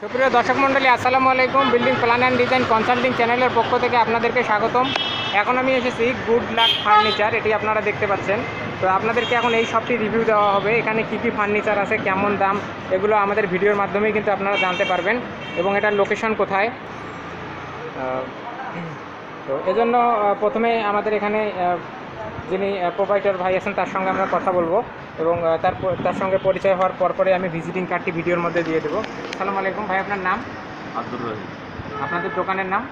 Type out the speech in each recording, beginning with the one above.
সুপ্রিয় দর্শক মণ্ডলী, আসসালামু আলাইকুম। Building plan and design consulting চ্যানেলের পক্ষ থেকে আপনাদেরকে স্বাগতম। এখন আমি এসেছি গুড লাক ফার্নিচার, এটি আপনারা দেখতে পাচ্ছেন। তো আপনাদেরকে এখন এই শপটি রিভিউ দেওয়া হবে। এখানে কি কি ফার্নিচার আছে, কেমন দাম, এগুলো আমাদের ভিডিওর মাধ্যমেই কিন্তু আপনারা জানতে পারবেন, এবং এটার লোকেশন কোথায়। তো এজন্য প্রথমে আমাদের এখানে যিনি প্রোভাইডার ভাই আছেন তার সঙ্গে আমরা কথা বলবো, এবং তার সঙ্গে পরিচয় হওয়ার পরে আমি ভিজিটিং কার্ডটি ভিডিওর মধ্যে দিয়ে দেবো। আসসালামু আলাইকুম ভাই, আপনার নাম? আব্দুর রহিম। আপনাদের দোকানের নাম?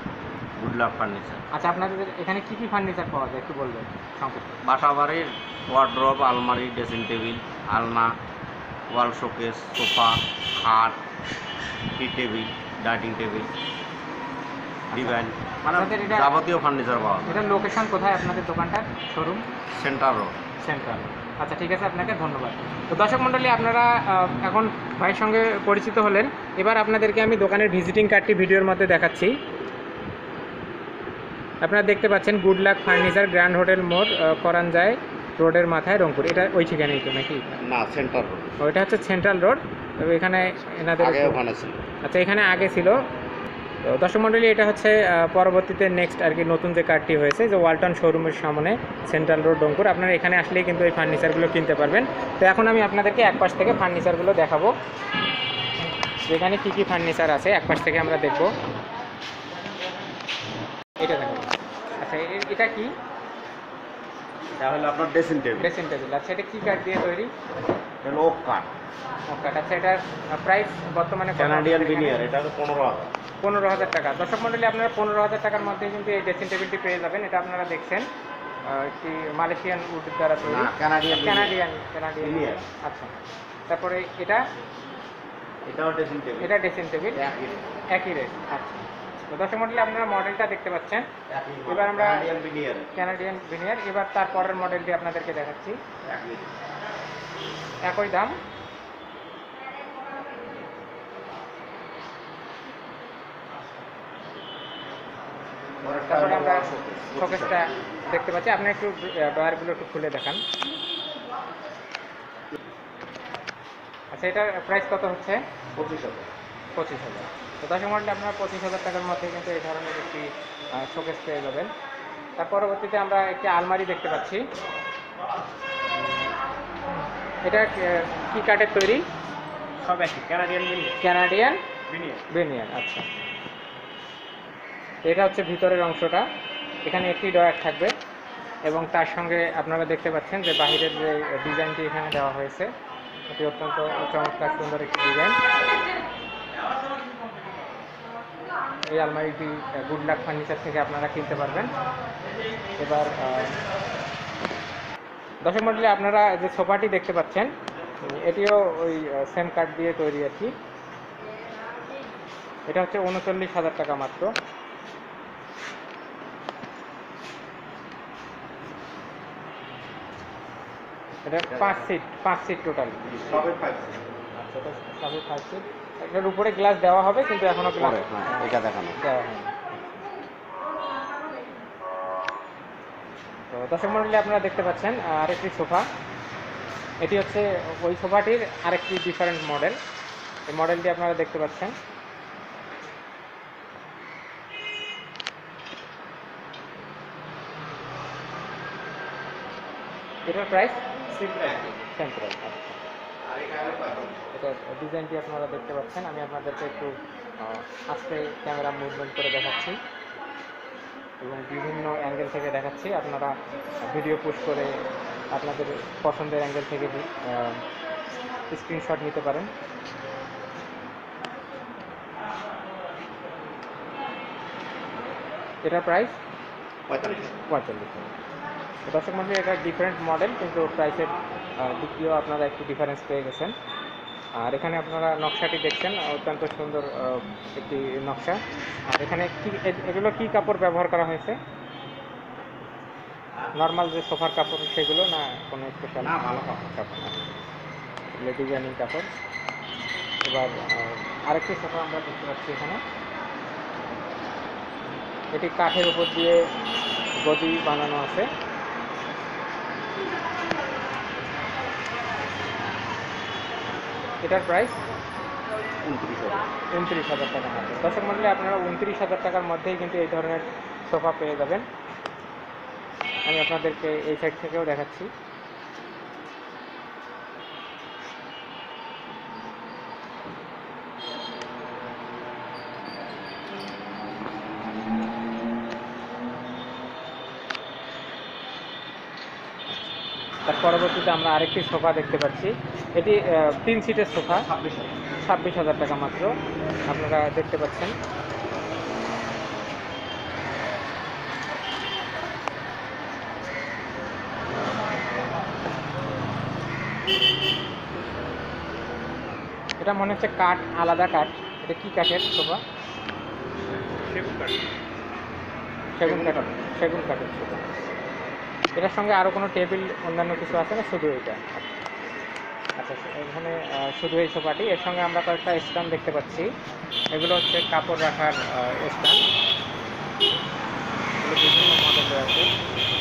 Good luck furniture. আচ্ছা, আপনাদের এখানে কি কি ফার্নিচার পাওয়া যায় একটু বলবেন সংক্ষেপে? বাসাবাড়ির ওয়ার্ড্রপ, আলমারি, ড্রেসিং টেবিল, আলনা, ওয়াল শোকেস, সোফা, খাট, টি টেবিল, ডাইনিং টেবিল, ডিভাইন, মানে যাবতীয় ফার্নিচার পাওয়া যায়। এটার লোকেশন কোথায় আপনাদের দোকানটার, শোরুম? Centre road. সেন্ট্রাল। আচ্ছা, ঠিক আছে, আপনাকে ধন্যবাদ। তো দর্শক মণ্ডলী, আপনারা এখন ভাইয়ের সঙ্গে পরিচিত হলেন। এবার আপনাদেরকে আমি দোকানের ভিজিটিং কার্ডটি ভিডিওর মধ্যে দেখাচ্ছি। আপনারা দেখতে পাচ্ছেন good luck furniture, grand hotel মোড়, করাঞ্জায় রোডের মাথায়, রংপুর। এটা ওই ঠিকানাই তো নাকি? না, সেন্টার রোড। ওইটা হচ্ছে সেন্ট্রাল রোড। তবে এখানে এনাদের ওখানে ছিল। আচ্ছা, এখানে আগে ছিল। তো দর্শক মণ্ডলী, এটা হচ্ছে পরবর্তীতে নেক্সট আর কি নতুন যে কার্ডটি হয়েছে, যে ওয়ালটন শোরুমের সামনে, সেন্ট্রাল রোড, রংপুর। আপনারা এখানে আসলেই কিন্তু এই ফার্নিচারগুলো কিনতে পারবেন। তো এখন আমি আপনাদেরকে এক পাশ থেকে ফার্নিচারগুলো দেখাবো, যেখানে কী কী ফার্নিচার আছে এক পাশ থেকে আমরা দেখব। এটা দেখাবো। আচ্ছা, এটা কি? তাহলে আপনার ড্রেসিং টেবিল। Dressing table. আচ্ছা, এটা কী কাঠ দিয়ে তৈরি? এটা ওক কাঠ। ওক কাঠ। আচ্ছা, এটার প্রাইস বর্তমানে কানাডিয়ান ভিনিয়ার, এটা 15,000। 15,000 টাকা। দর্শক মণ্ডলী, আপনারা 15,000 টাকার মধ্যে কিন্তু এই ড্রেসিং টেবিলটি পেয়ে যাবেন। এটা আপনারা দেখছেন একটি মালয়েশিয়ান উড দ্বারা তৈরি। কানাডিয়ান। আচ্ছা, তারপরে এটাও ড্রেসিং টেবিল। এটা ড্রেসিং টেবিল, একই রেট। আচ্ছা, তো দর্শক মণ্ডলী, আপনারা মডেলটা দেখতে পাচ্ছেন। এবার আমরা কানাডিয়ান ভিনিয়ার, এবার তার পরের মডেলটি আপনাদেরকে দেখাচ্ছি। একই দাম। তারপরে আমরা শোকেসটা দেখতে পাচ্ছি। আপনি একটু ডয়ারগুলো একটু খুলে দেখান। আচ্ছা, এটার প্রাইস কত হচ্ছে? 25,000। তো দর্শক মণ্ডলী, আপনারা 25,000 টাকার মধ্যে কিন্তু এই ধরনের একটি শোকেস পেয়ে যাবেন। তার পরবর্তীতে আমরা একটি আলমারি দেখতে পাচ্ছি। এটা কি কাঠের তৈরি? সব একই, কানাডিয়ান ভিনিয়ার। আচ্ছা, এটা হচ্ছে ভিতরের অংশটা। এখানে একটি ডয়ার থাকবে, এবং তার সঙ্গে আপনারা দেখতে পাচ্ছেন যে বাহিরের যে ডিজাইনটি এখানে দেওয়া হয়েছে, এটি অত্যন্ত চমৎকার সুন্দর একটি ডিজাইন। এই আলমারিটি গুড লাক ফার্নিচার থেকে আপনারা কিনতে পারবেন। এবার দর্শক মণ্ডলী, আপনারা যে সোফাটি দেখতে পাচ্ছেন, এটিও ওই সেম কাঠ দিয়ে তৈরি আর কি। এটা হচ্ছে 39,000 টাকা মাত্র। এটা 5 সিট টোটাল। আচ্ছা, সবই 5 সিট। এটার উপরে গ্লাস দেওয়া হবে, কিন্তু এখনো গ্লাস দেওয়া হয়নি। তো দর্শক মণ্ডলী, আপনারা দেখতে পাচ্ছেন আরেকটি সোফা। এটি হচ্ছে ওই সোফাটির আরেকটি ডিফারেন্ট মডেল। এই মডেলটি আপনারা দেখতে পাচ্ছেন। এটার প্রাইস সেন্ট্রাল। এটা ডিজাইনটি আপনারা দেখতে পাচ্ছেন। আমি আপনাদেরকে একটু আস্তে ক্যামেরা মুভমেন্ট করে দেখাচ্ছি, এবং বিভিন্ন অ্যাঙ্গেল থেকে দেখাচ্ছি। আপনারা ভিডিও পোস্ট করে আপনাদের পছন্দের অ্যাঙ্গেল থেকে স্ক্রিনশট নিতে পারেন। এটার প্রাইস 45,000। দর্শক মধ্যে এটা ডিফারেন্ট মডেল, কিন্তু প্রাইসের দিক দিয়েও আপনারা একটু ডিফারেন্স পেয়ে গেছেন। আর এখানে আপনারা নকশাটি দেখছেন, অত্যন্ত সুন্দর একটি নকশা। আর এখানে এগুলো কি কাপড় ব্যবহার করা হয়েছে? নর্মাল যে সোফার কাপড় সেগুলো, না কোনো স্পেশাল? ভালো কাপড়, ডিজাইনিং কাপড়। এবার আরেকটি সোফা আমরা দেখতে পাচ্ছি এখানে। এটি কাঠের উপর দিয়ে গদি বানানো আছে। এটার প্রাইস 29,000 টাকা মাত্র। দর্শক মণ্ডলী আপনারা 29,000 টাকার মধ্যেই কিন্তু এই ধরনের সোফা পেয়ে যাবেন। আমি আপনাদেরকে এই সাইড থেকেও দেখাচ্ছি। তার পরবর্তীতে আমরা আরেকটি সোফা দেখতে পাচ্ছি। এটি 3 সিটের সোফা, 26,000 টাকা মাত্র আপনারা দেখতে পাচ্ছেন। এটা মনে হচ্ছে কাঠ, আলাদা কাঠ। এটা কি কাঠের সোফা? সেগুন কাঠের সোফা। এটার সঙ্গে আরও কোনো টেবিল অন্যান্য কিছু আছে না, শুধু এটা? আচ্ছা, এখানে শুধু এই সোফাটি। এর সঙ্গে আমরা কয়েকটা স্ট্যান্ড দেখতে পাচ্ছি। এগুলো হচ্ছে কাপড় রাখার স্ট্যান্ড। এগুলো বিভিন্ন মডেল রয়েছে।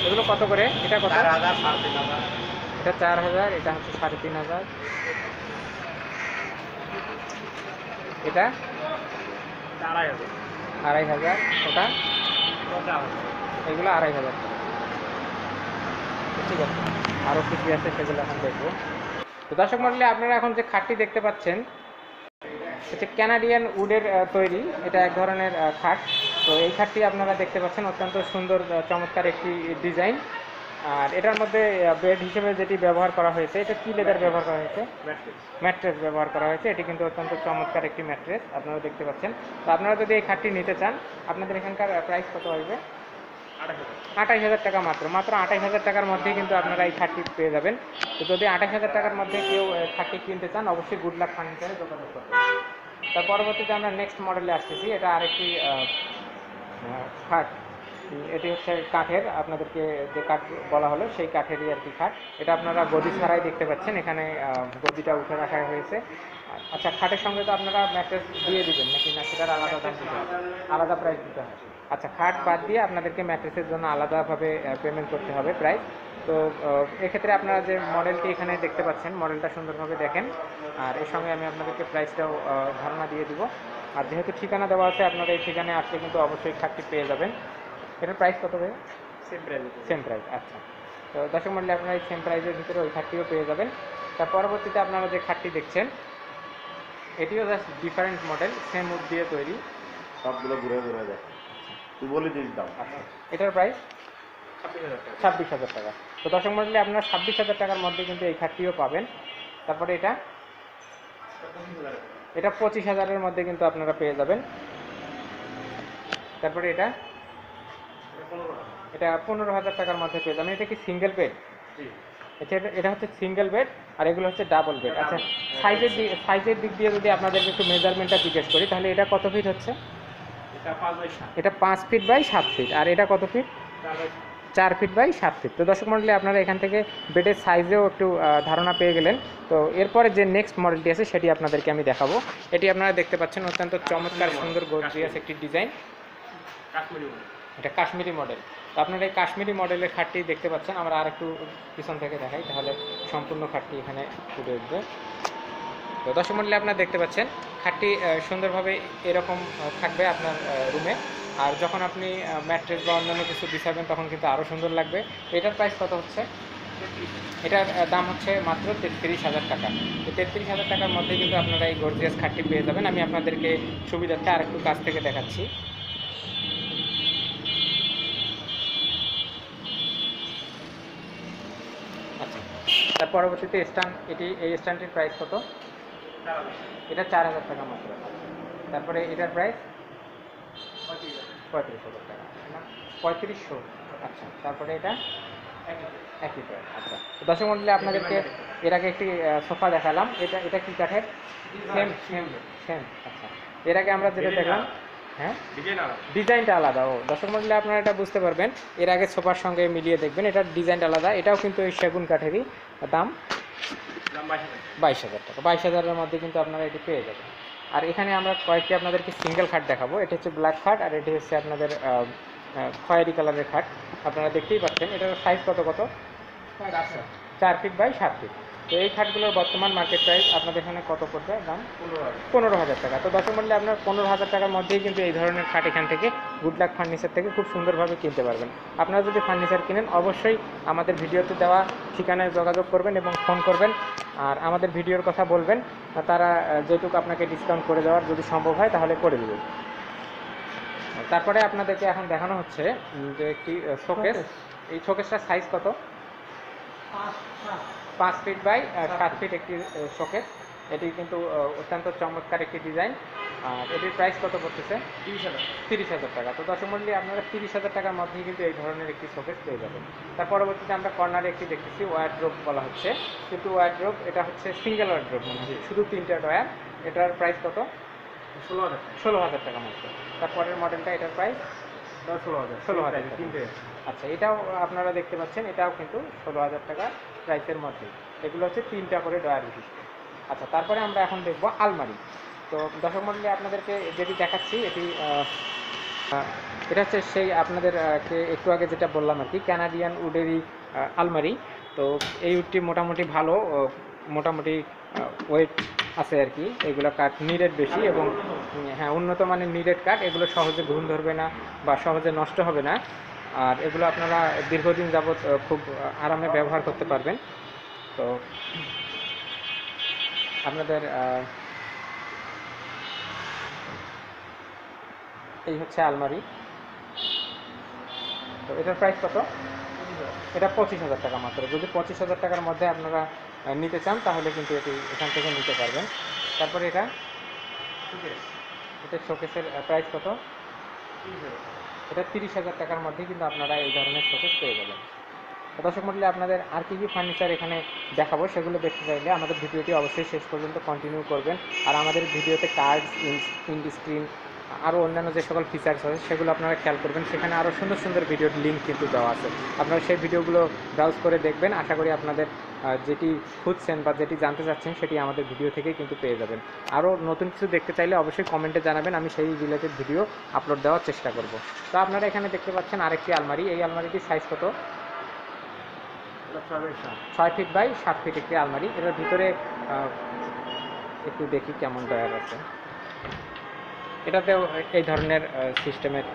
এগুলো কত করে? এটা কত? এটা 4,000, এটা হচ্ছে 3,500, এটা 2,500, ওটা এগুলো 2,500 টাকা। ঠিক আছে, আরও কিছু আছে সেগুলো এখন দেখবো। তো দর্শক মণ্ডলী আপনারা এখন যে খাটটি দেখতে পাচ্ছেন হচ্ছে ক্যানাডিয়ান উডের তৈরি। এটা এক ধরনের খাট। তো এই খাটটি আপনারা দেখতে পাচ্ছেন, অত্যন্ত সুন্দর চমৎকার একটি ডিজাইন। আর এটার মধ্যে বেড হিসেবে যেটি ব্যবহার করা হয়েছে, এটা কি লেদার ব্যবহার করা হয়েছে? ম্যাট্রেস ব্যবহার করা হয়েছে। এটি কিন্তু অত্যন্ত চমৎকার একটি ম্যাট্রেস, আপনারা দেখতে পাচ্ছেন। তো আপনারা যদি এই খাটটি নিতে চান, আপনাদের এখানকার প্রাইস কত আসবে? 28,000 টাকা মাত্র। 28,000 টাকার মধ্যেই কিন্তু আপনারা এই খাটটি পেয়ে যাবেন। তো যদি 28,000 টাকার মধ্যে কেউ খাটটি কিনতে চান, অবশ্যই গুড লাক ফার্নিচারে যোগাযোগ করবেন। তার পরবর্তীতে আমরা নেক্সট মডেলে আসতেছি। এটা আরেকটি খাট। এটি হচ্ছে কাঠের, আপনাদেরকে যে কাঠ বলা হলো সেই কাঠেরই আর কি খাট। এটা আপনারা গদি ছাড়াই দেখতে পাচ্ছেন, এখানে গদিটা উঠে রাখা হয়েছে। আচ্ছা, খাটের সঙ্গে তো আপনারা ম্যাট্রেস দিয়ে দিবেন নাকি না, সেটার আলাদা দাম দিতে হবে, আলাদা প্রাইস দিতে হবে? আচ্ছা, খাট বাদ দিয়ে আপনাদেরকে ম্যাট্রেসের জন্য আলাদাভাবে পেমেন্ট করতে হবে প্রাইস। তো এক্ষেত্রে আপনারা যে মডেলটি এখানে দেখতে পাচ্ছেন, মডেলটা সুন্দরভাবে দেখেন। আর এর সঙ্গে আমি আপনাদেরকে প্রাইসটাও ধারণা দিয়ে দিব। আর যেহেতু ঠিকানা দেওয়া আছে, আপনারা এই ঠিকানায় আসলে কিন্তু অবশ্যই খাটটি পেয়ে যাবেন। এটার প্রাইস কত হবে? Same price. আচ্ছা, তো দর্শক মণ্ডলী আপনারা এই সেম প্রাইসের ভিতরে ওই খাটটিও পেয়ে যাবেন। তার পরবর্তীতে আপনারা যে খাটটি দেখছেন, এটিও just different model, same wood দিয়ে তৈরি। সবগুলো ঘুরে ঘুরে যায়, তুই বলে দিস দাম। আচ্ছা, এটার প্রাইস 26,000 টাকা। তো দর্শক মণ্ডলী আপনারা 26,000 টাকার মধ্যে কিন্তু এই খাটটিও পাবেন। তারপরে এটা 25,000-এর মধ্যে কিন্তু আপনারা পেয়ে যাবেন। তারপরে এটা 15,000 টাকার মধ্যে পেয়ে যাবেন। এটা কি সিঙ্গেল বেড? এটা হচ্ছে সিঙ্গেল বেড, আর এগুলো হচ্ছে ডাবল বেড। আচ্ছা, সাইজের দিক দিয়ে যদি আপনাদেরকে একটু মেজারমেন্টটা জিজ্ঞেস করি, তাহলে এটা কত ফিট হচ্ছে? এটা 5 ফিট বাই 7 ফিট। আর এটা কত ফিট? 4 feet by 7 fit. তো দর্শক মণ্ডলী আপনারা এখান থেকে বেডের সাইজেও একটু ধারণা পেয়ে গেলেন। তো এরপরে যে নেক্সট মডেলটি আছে সেটি আপনাদেরকে আমি দেখাবো। এটি আপনারা দেখতে পাচ্ছেন, অত্যন্ত চমৎকার সুন্দর গর্জিয়াস একটি ডিজাইন। এটা কাশ্মীরি মডেল। তো আপনারা এই কাশ্মীরি মডেলের খাটটি দেখতে পাচ্ছেন। আমরা আর একটু পিছন থেকে দেখাই, তাহলে সম্পূর্ণ খাটটি এখানে ফুটে উঠবে। তো দর্শক মণ্ডলী আপনারা দেখতে পাচ্ছেন, খাটটি সুন্দরভাবে এরকম থাকবে আপনার রুমে। আর যখন আপনি ম্যাট্রেস বা অন্যান্য কিছু বিছাবেন, তখন কিন্তু আরও সুন্দর লাগবে। এটার প্রাইস কত হচ্ছে? এটার দাম হচ্ছে মাত্র 33,000 টাকা। তো 33,000 টাকার মধ্যে কিন্তু আপনারা এই গর্জিয়াস খাটটি পেয়ে যাবেন। আমি আপনাদেরকে সুবিধার্থে আর একটু কাছ থেকে দেখাচ্ছি। আচ্ছা, তার পরবর্তীতে স্ট্যান্ড। এই স্ট্যান্ডটির প্রাইস কত? এটা 4,000 টাকা মাত্র। তারপরে এটার প্রাইস 35,000 টাকা না, 3500। আচ্ছা, তারপরে এটা একই প্রাইস। আচ্ছা, তো দর্শক মণ্ডলী আপনাদেরকে এর আগে একটি সোফা দেখালাম। এটা কি কাঠের? সেম। আচ্ছা, এর আগে আমরা যেটা দেখলাম, হ্যাঁ, ডিজাইনটা আলাদা। ও দর্শক মণ্ডলী আপনারা এটা বুঝতে পারবেন, এর আগে সোফার সঙ্গে মিলিয়ে দেখবেন, এটার ডিজাইনটা আলাদা। এটাও কিন্তু এই সেগুন কাঠেরই। দাম 22,000 টাকা। 22,000-এর মধ্যে কিন্তু আপনারা এটি পেয়ে যাবেন। আর এখানে আমরা কয়েকটি আপনাদেরকে সিঙ্গেল খাট দেখাবো। এটা হচ্ছে ব্ল্যাক খাট, আর এটি হচ্ছে আপনাদের খয়েরি কালারের খাট। আপনারা দেখতেই পাচ্ছেন। এটার সাইজ কত? 4 ফিট বাই 7 ফিট। তো এই খাটগুলোর বর্তমান মার্কেট প্রাইস আপনাদের এখানে কত পড়বে দাম? 15,000 টাকা। তো দর্শক মণ্ডলী আপনার 15,000 টাকার মধ্যেই কিন্তু এই ধরনের খাট এখান থেকে গুড লাক ফার্নিচার থেকে খুব সুন্দরভাবে কিনতে পারবেন। আপনারা যদি ফার্নিচার কিনেন অবশ্যই আমাদের ভিডিওতে দেওয়া ঠিকানায় যোগাযোগ করবেন এবং ফোন করবেন, আর আমাদের ভিডিওর কথা বলবেন, তারা যেটুকু আপনাকে ডিসকাউন্ট করে দেওয়ার যদি সম্ভব হয় তাহলে করে দেবে। তারপরে আপনাদেরকে এখন দেখানো হচ্ছে যে একটি শোকেস। এই শোকেসটার সাইজ কত? 5 ফিট বাই 7 ফিট একটি শোকেস। এটি কিন্তু অত্যন্ত চমৎকার একটি ডিজাইন। আর এটির প্রাইস কত পড়তেছে? 30,000 টাকা। তো দর্শক মণ্ডলী আপনারা 30,000 টাকার মধ্যেই কিন্তু এই ধরনের একটি শোকেস পেয়ে যাবেন। তার পরবর্তীতে আমরা কর্নারে একটি দেখতেছি ওয়ার্ড্রোব বলা হচ্ছে, কিন্তু ওয়ার্ড্রোব এটা হচ্ছে সিঙ্গেল ওয়ার্ড্রোব, মানে শুধু 3টা ডয়ার। এটার প্রাইস কত? 16,000 টাকা মাত্র। তারপরের মডেলটা, এটার প্রাইস 16,000 টাকা। আচ্ছা, এটাও আপনারা দেখতে পাচ্ছেন, এটাও কিন্তু 16,000 টাকা প্রাইসের মধ্যে। এগুলো হচ্ছে 3টা করে ডয়ার বিশিষ্ট। আচ্ছা, তারপরে আমরা এখন দেখব আলমারি। তো দর্শক মণ্ডলী আপনাদেরকে যেটি দেখাচ্ছি এটা হচ্ছে সেই আপনাদেরকে একটু আগে যেটা বললাম আর কি, ক্যানাডিয়ান উডেরই আলমারি। তো এই উডটি মোটামুটি ভালো, মোটামুটি ওয়েট আছে আর কি। এগুলো কাঠ নিরেট বেশি এবং হ্যাঁ, উন্নত মানের নিরেট কাঠ। এগুলো সহজে ঘুণ ধরবে না বা সহজে নষ্ট হবে না, আর এগুলো আপনারা দীর্ঘদিন যাবৎ খুব আরামে ব্যবহার করতে পারবেন। তো আপনাদের এই হচ্ছে আলমারি। তো এটার প্রাইস কত? এটা 25,000 টাকা মাত্র। যদি 25,000 টাকার মধ্যে আপনারা নিতে চান তাহলে কিন্তু এটি এখান থেকে নিতে পারবেন। তারপরে এটা শোকেসের প্রাইস কত? এটা 30,000 টাকার মধ্যে কিন্তু আপনারা এই ধরনের শোকেস পেয়ে যাবেন। দর্শক মণ্ডলী আপনাদের আর কি ফার্নিচার এখানে দেখাবো সেগুলো দেখতে চাইলে আমাদের ভিডিওটি অবশ্যই শেষ পর্যন্ত কন্টিনিউ করবেন। আর আমাদের ভিডিওতে কার্ড, ইন্ড স্ক্রিন, আরও অন্যান্য যে সকল ফিচার্স আছে সেগুলো আপনারা খেয়াল করবেন। সেখানে আরও সুন্দর সুন্দর ভিডিওর লিঙ্ক কিন্তু দেওয়া আছে, আপনারা সেই ভিডিওগুলো ব্রাউজ করে দেখবেন। আশা করি আপনাদের যেটি খুঁজছেন বা যেটি জানতে চাচ্ছেন সেটি আমাদের ভিডিও থেকেই কিন্তু পেয়ে যাবেন। আরও নতুন কিছু দেখতে চাইলে অবশ্যই কমেন্টে জানাবেন, আমি সেই রিলেটেড ভিডিও আপলোড দেওয়ার চেষ্টা করব। তো আপনারা এখানে দেখতে পাচ্ছেন আরেকটি আলমারি। এই আলমারিটির সাইজ কত? 6 ফিট বাই 7 ফিট একটি আলমারি। এটার ভিতরে একটু দেখি কেমন ডয়ার আছে। এটাতেও এই ধরনের সিস্টেমের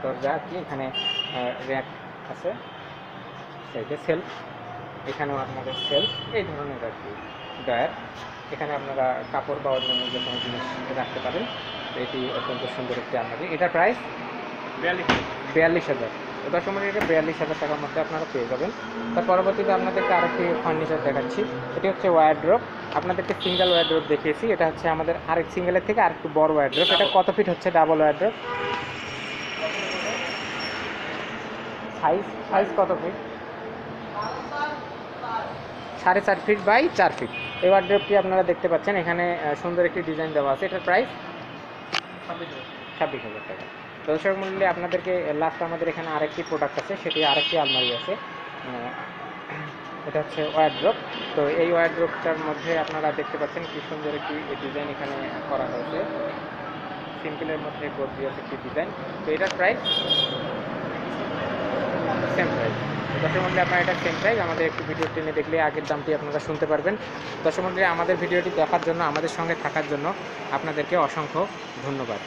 দরজা আর কি। এখানে র্যাক আছে, সাইডে সেলফ, এখানেও আপনাদের সেলফ, এই ধরনের আর কি ডয়ার। এখানে আপনারা কাপড় বা অন্যান্য যে কোনো জিনিস রাখতে পারেন। এটি অত্যন্ত সুন্দর একটি আলমারি। এটার প্রাইস 42,000। দর্শক মণ্ডলী এটা 42,000 টাকার মধ্যে আপনারা পেয়ে যাবেন। তার পরবর্তীতে আপনাদেরকে আরেকটি ফার্নিচার দেখাচ্ছি। এটি হচ্ছে ওয়ারড্রপ। আপনাদেরকে সিঙ্গেল ওয়ারড্রপ দেখিয়েছি, এটা হচ্ছে আমাদের আরেক সিঙ্গেলের থেকে আরেকটু বড় ওয়ারড্রপ। এটা কত ফিট হচ্ছে? Double wardrobe. সাইজ কত ফিট? 4.5 feet by 4 feet. এই ওয়ারড্রপটি আপনারা দেখতে পাচ্ছেন, এখানে সুন্দর একটি ডিজাইন দেওয়া আছে। এটার প্রাইস 26,000 টাকা। দর্শক মণ্ডলী আপনাদেরকে লাস্ট আমাদের এখানে আরেকটি প্রোডাক্ট আছে, সেটি আরেকটি আলমারি আছে। এটা হচ্ছে ওয়ারড্রপ। তো এই ওয়ারড্রপটার মধ্যে আপনারা দেখতে পাচ্ছেন কি সুন্দর একটি ডিজাইন এখানে করা হয়েছে, সিম্পলের মধ্যে গর্জিয়াস একটি ডিজাইন। তো এটার প্রাইস সেম প্রাইস। দর্শক মণ্ডলী আপনারা এটা সেম প্রাইস, আমাদের একটু ভিডিও টেনে দেখলে আগের দামটি আপনারা শুনতে পারবেন। দর্শক মণ্ডলী আমাদের ভিডিওটি দেখার জন্য, আমাদের সঙ্গে থাকার জন্য আপনাদেরকে অসংখ্য ধন্যবাদ।